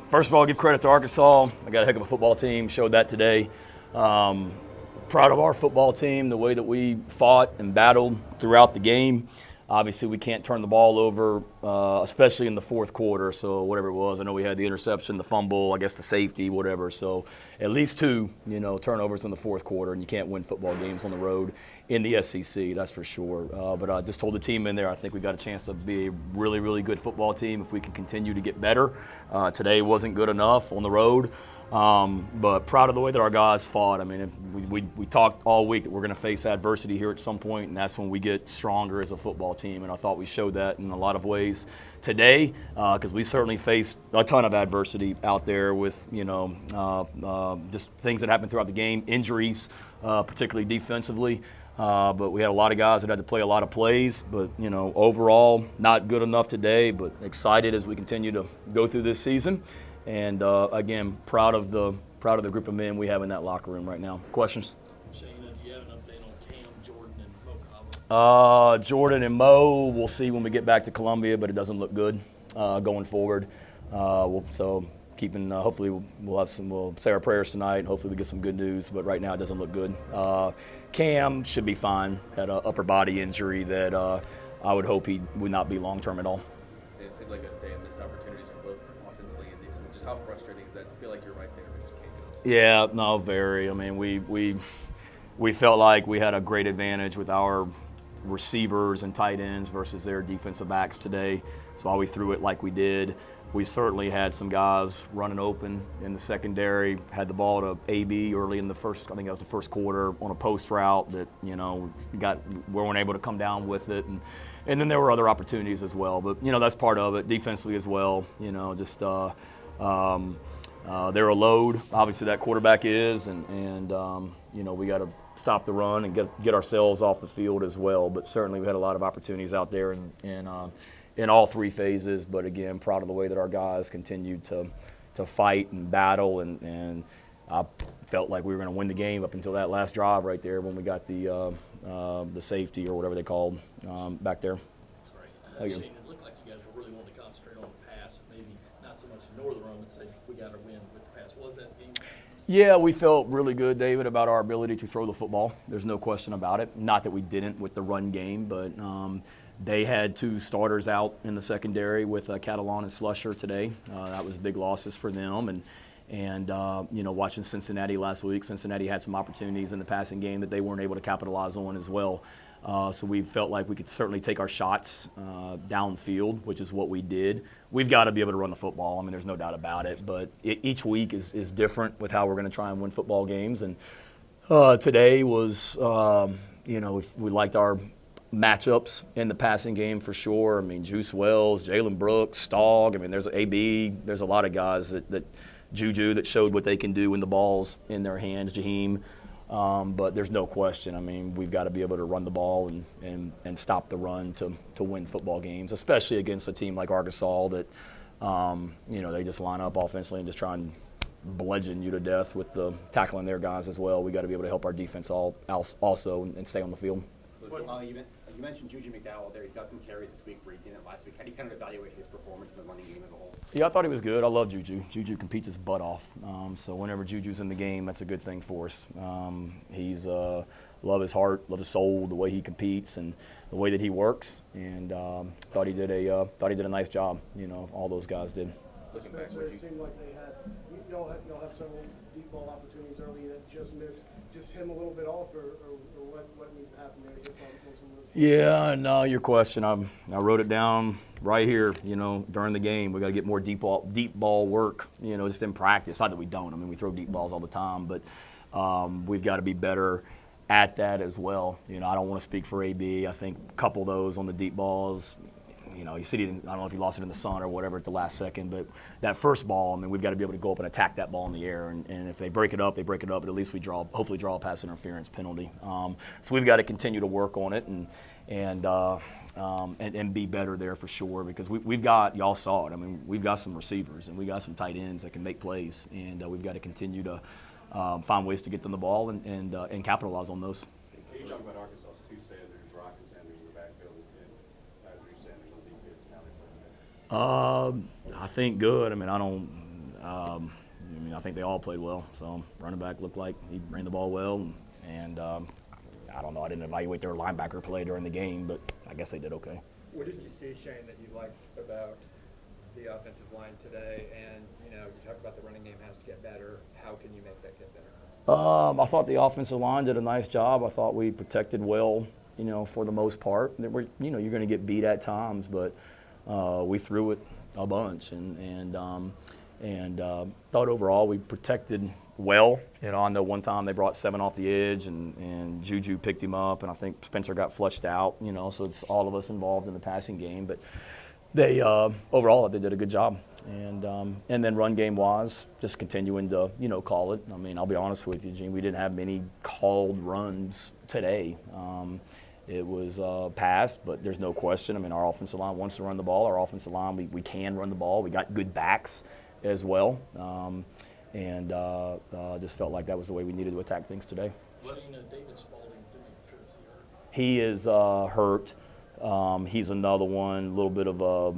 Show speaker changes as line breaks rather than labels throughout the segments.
First of all, give credit to Arkansas. I got a heck of a football team. Showed that today. Proud of our football team, the way that we fought and battled throughout the game. Obviously, we can't turn the ball over, especially in the fourth quarter. So whatever it was, I know we had the interception, the fumble, I guess the safety, whatever. So at least two, turnovers in the fourth quarter, and you can't win football games on the road in the SEC, that's for sure. But I just told the team in there, I think we got a chance to be a really, really good football team if we can continue to get better. Today wasn't good enough on the road. But proud of the way that our guys fought. I mean, we talked all week that we're going to face adversity here at some point, and that's when we get stronger as a football team. And I thought we showed that in a lot of ways today, because we certainly faced a ton of adversity out there with, just things that happened throughout the game, injuries, particularly defensively. But we had a lot of guys that had to play a lot of plays. But, overall, not good enough today, but excited as we continue to go through this season. And again, proud of the group of men we have in that locker room right now. Questions?
Shane, do you have an update on Cam, Jordan, and Mo?
Jordan and Mo, we'll see when we get back to Columbia, but it doesn't look good going forward. Hopefully we'll say our prayers tonight. Hopefully we get some good news, but right now it doesn't look good. Cam should be fine. Had an upper body injury that I would hope he would not be long term at all.
It seemed like a day of missed opportunities for both offensively and defensively. Just how frustrating is that to feel like you're right there but just can't get it?
Yeah, no, very. I mean, we felt like we had a great advantage with our receivers and tight ends versus their defensive backs today. So while we threw it like we did, we certainly had some guys running open in the secondary, had the ball to AB early in the first, I think that was the first quarter, on a post route that, we weren't able to come down with it. And then there were other opportunities as well. But, that's part of it, defensively as well. They're a load, obviously that quarterback is, and we got to stop the run and get ourselves off the field as well. But certainly we had a lot of opportunities out there in all three phases. But again, proud of the way that our guys continued to fight and battle, and I felt like we were going to win the game up until that last drive right there when we got the safety or whatever they called back there.
That's right. Shane, it looked like you guys were really wanting to concentrate on the pass, and maybe not so much ignore the run, but say we got to win with the pass. What was that game?
Yeah, we felt really good, David, about our ability to throw the football. There's no question about it. Not that we didn't with the run game, but they had two starters out in the secondary with Catalan and Slusher today. That was big losses for them. And watching Cincinnati last week, Cincinnati had some opportunities in the passing game that they weren't able to capitalize on as well. So we felt like we could certainly take our shots downfield, which is what we did. We've got to be able to run the football. I mean, there's no doubt about it. But each week is different with how we're going to try and win football games. And today was, we liked our matchups in the passing game for sure. I mean, Juice Wells, Jalen Brooks, Stogg. I mean, there's AB. There's a lot of guys that JuJu that showed what they can do when the ball's in their hands, Jaheim. But there's no question. I mean, we've got to be able to run the ball and stop the run to win football games, especially against a team like Arkansas that, they just line up offensively and just try and bludgeon you to death with the tackling their guys as well. We got to be able to help our defense also and stay on the field.
You mentioned JuJu McDowell there. He got some carries this week where he didn't last week. How do you kind of evaluate his performance in the running game as a whole?
Yeah, I thought he was good. I love JuJu. JuJu competes his butt off. So whenever JuJu's in the game, that's a good thing for us. He's love his heart, love his soul, the way he competes and the way that he works. And thought he did a nice job. All those guys did.
Looking back,
it seemed like they had y'all have several deep ball opportunities early that just missed. Just him a little bit off, or what needs to happen there to get some of those?
Yeah, no, your question. I wrote it down right here. During the game, we got to get more deep ball work. Just in practice. Not that we don't. I mean, we throw deep balls all the time, but we've got to be better at that as well. I don't want to speak for AB. I think a couple of those on the deep balls. You see, I don't know if he lost it in the sun or whatever at the last second, but that first ball, I mean, we've got to be able to go up and attack that ball in the air. And if they break it up, they break it up. But at least we hopefully draw a pass interference penalty. So we've got to continue to work on it and be better there for sure, because we've got, y'all saw it. I mean, we've got some receivers and we got some tight ends that can make plays, and we've got to continue to find ways to get them the ball and capitalize on those.
Can you talk about Arkansas's two Sanders, Rock and Sanders in the backfield, and as you said, the defense now they're playing better?
I think good. I mean, I think they all played well. So running back looked like he ran the ball well, and I don't know. I didn't evaluate their linebacker play during the game, but I guess they did okay.
What did you see, Shane, that you liked about the offensive line today? And you talk about the running game has to get better. How can you make that get better?
I thought the offensive line did a nice job. I thought we protected well, for the most part. You're going to get beat at times, but we threw it a bunch, and thought overall we protected well. I know one time they brought 7 off the edge, and JuJu picked him up, and I think Spencer got flushed out. So it's all of us involved in the passing game, but they overall they did a good job. And then run game wise, just continuing to call it. I mean, I'll be honest with you, Gene, we didn't have many called runs today. It was passed, but there's no question. I mean, our offensive line wants to run the ball. Our offensive line, we can run the ball. We got good backs as well, and just felt like that was the way we needed to attack things today.
Shane, David Spalding, is
He
he hurt?
is hurt. He's another one, a little bit of a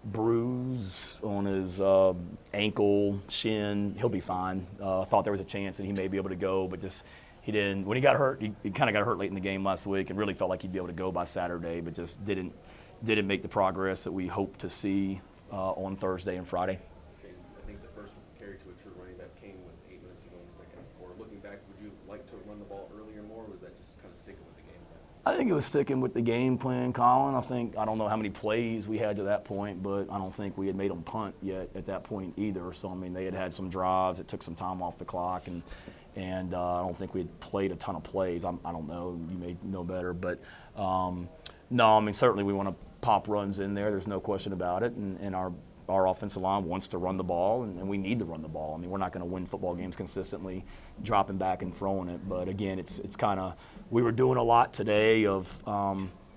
bruise on his ankle, shin. He'll be fine. Thought there was a chance that he may be able to go, but just he didn't. When he got hurt, he kind of got hurt late in the game last week, and really felt like he'd be able to go by Saturday, but just didn't make the progress that we hoped to see on Thursday and Friday.
Okay, I think the first carry to a true running back came with 8 minutes to go in the second quarter. Looking back, would you like to run the ball earlier more, or was that just kind of sticking with the game plan?
I think it was sticking with the game plan, Colin. I don't know how many plays we had to that point, but I don't think we had made them punt yet at that point either. So, I mean, they had some drives. It took some time off the clock, and I don't think we had played a ton of plays. I don't know. You may know better. But, no, I mean, certainly we want to pop runs in there. There's no question about it. And our offensive line wants to run the ball, and we need to run the ball. I mean, we're not going to win football games consistently dropping back and throwing it. But, again, it's kind of – we were doing a lot today of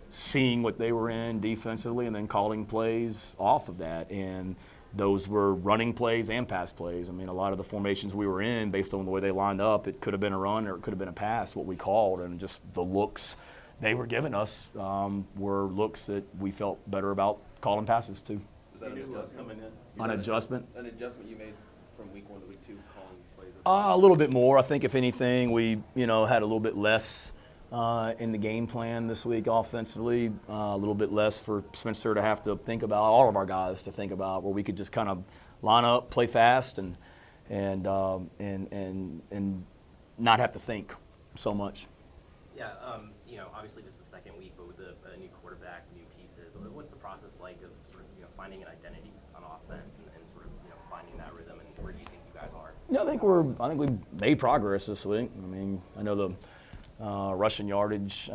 seeing what they were in defensively and then calling plays off of that. And those were running plays and pass plays. I mean, a lot of the formations we were in, based on the way they lined up, it could have been a run or it could have been a pass, what we called. And just the looks they were giving us were looks that we felt better about calling passes to.
Was that an adjustment?
An adjustment?
An adjustment you made from week 1 to week 2, calling plays?
A little bit more. I think if anything, we had a little bit less in the game plan this week offensively. A little bit less for Spencer to have to think about, all of our guys to think about, where we could just kind of line up, play fast, and not have to think so much.
Yeah, obviously just the second week, but with a new quarterback, new pieces, what's the process like of sort of fiinding an identity on offense and sort of finding that rhythm, and where do you think you guys are?
Yeah, I think we made progress this week. I mean, I know the rushing yardage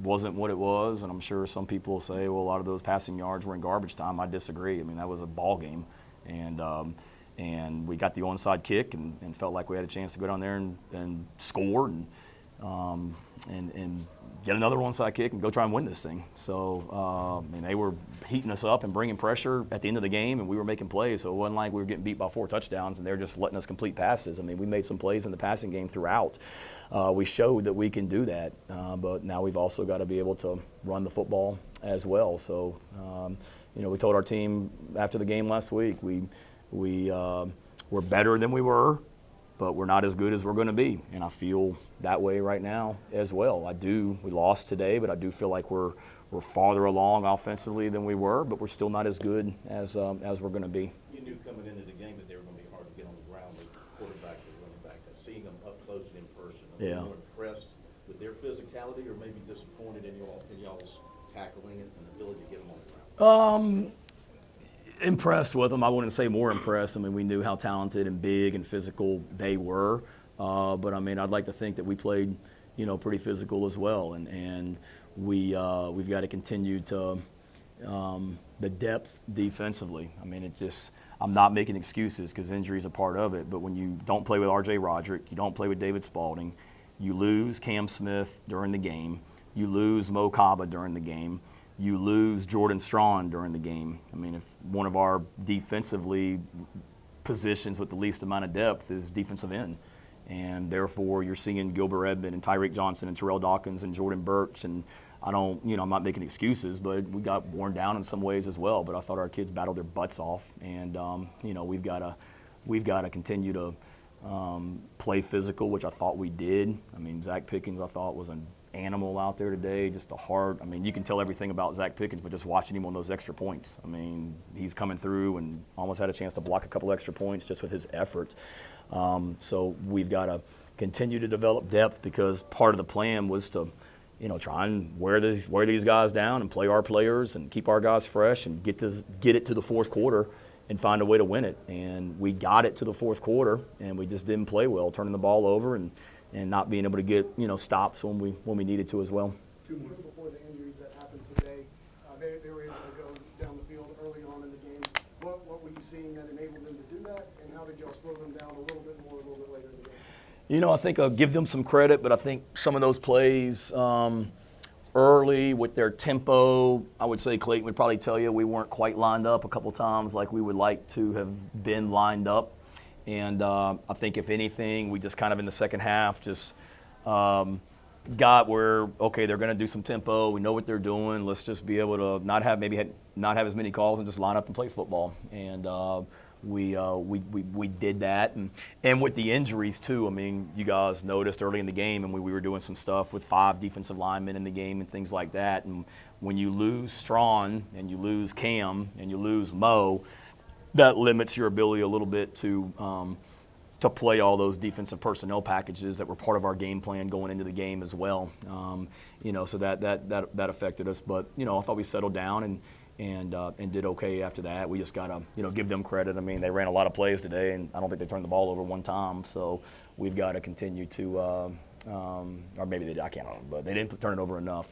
wasn't what it was, and I'm sure some people will say, well, a lot of those passing yards were in garbage time. I disagree. I mean, that was a ball game, and we got the onside kick and felt like we had a chance to go down there and score and get another onside kick and go try and win this thing. So, I mean, they were heating us up and bringing pressure at the end of the game, and we were making plays. So it wasn't like we were getting beat by 4 touchdowns and they're just letting us complete passes. I mean, we made some plays in the passing game throughout. We showed that we can do that, but now we've also got to be able to run the football as well. So, we told our team after the game last week, we're better than we were, but we're not as good as we're going to be. And I feel that way right now as well. We lost today, but I do feel like we're farther along offensively than we were, but we're still not as good as we're going to be.
You knew coming into the game that they were going to be hard to get on the ground with quarterback and running backs. And seeing them up close and in person, are you more impressed with their physicality or maybe disappointed in y'all's tackling and ability to get them on the ground?
Impressed with them. I wouldn't say more impressed. I mean, we knew how talented and big and physical they were. But, I mean, I'd like to think that we played, pretty physical as well. And we've got to continue to the depth defensively. I mean, I'm not making excuses because injury is a part of it. But when you don't play with R.J. Roderick, you don't play with David Spalding, you lose Cam Smith during the game, you lose Mo Kaba during the game, you lose Jordan Strawn during the game. I mean, if one of our defensively positions with the least amount of depth is defensive end, and therefore you're seeing Gilbert Edmond and Tyreek Johnson and Terrell Dawkins and Jordan Birch and I don't, I'm not making excuses, but we got worn down in some ways as well. But I thought our kids battled their butts off, and we've got to continue to play physical, which I thought we did. I mean, Zach Pickens, I thought, was an animal out there today. Just a hard. I mean, you can tell everything about Zach Pickens, but just watching him on those extra points. I mean, he's coming through and almost had a chance to block a couple extra points just with his effort. So we've got to continue to develop depth, because part of the plan was to, try and wear these guys down and play our players and keep our guys fresh and get it to the fourth quarter and find a way to win it. And we got it to the fourth quarter, and we just didn't play well, turning the ball over and not being able to get stops when we needed to as well.
2 months before the injuries that happened today, they were able to go down the field early on in the game. What were you seeing that enabled them to do that, and how did y'all slow them down a little bit more a little bit later in the game?
I think I'll give them some credit, but I think some of those plays early with their tempo, I would say Clayton would probably tell you we weren't quite lined up a couple times like we would like to have been lined up. And I think if anything, we just kind of in the second half just got where, okay, they're going to do some tempo. We know what they're doing. Let's just be able to not have as many calls and just line up and play football. And we did that, and with the injuries too. I mean, you guys noticed early in the game, and we were doing some stuff with 5 defensive linemen in the game and things like that. And when you lose Strawn and you lose Cam and you lose Mo, that limits your ability a little bit to play all those defensive personnel packages that were part of our game plan going into the game as well. So that affected us. But I thought we settled down and did okay after that. We just gotta give them credit. I mean, they ran a lot of plays today, and I don't think they turned the ball over one time. So we've got to continue to, or maybe they did. I can't remember, but they didn't turn it over enough.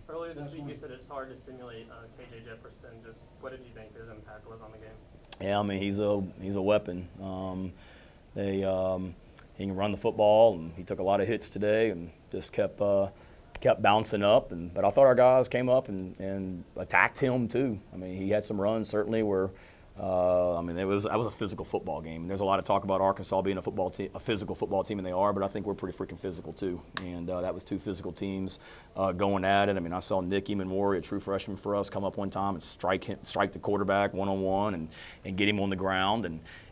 Earlier this week, you said it's hard to simulate KJ Jefferson. Just what did you think his impact was on the game?
Yeah, I mean, he's a weapon. He can run the football, and he took a lot of hits today, and just kept bouncing up. But I thought our guys came up and attacked him too. I mean, he had some runs certainly where. That was a physical football game. There's a lot of talk about Arkansas being a physical football team, and they are. But I think we're pretty freaking physical too. And that was 2 physical teams going at it. I mean, I saw Nick Eamon-Mori, a true freshman for us, come up one time and strike the quarterback one-on-one and get him on the ground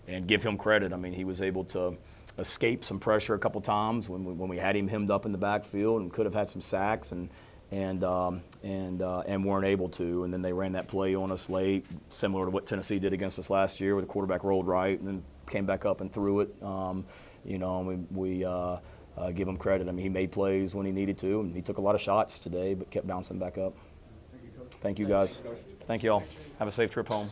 and give him credit. I mean, he was able to escape some pressure a couple times when we had him hemmed up in the backfield, and could have had some sacks and weren't able to. And then they ran that play on us late, similar to what Tennessee did against us last year, where the quarterback rolled right and then came back up and threw it. And we give him credit. I mean, he made plays when he needed to, and he took a lot of shots today, but kept bouncing back up. Thank you, guys. Thank you all. Have a safe trip home.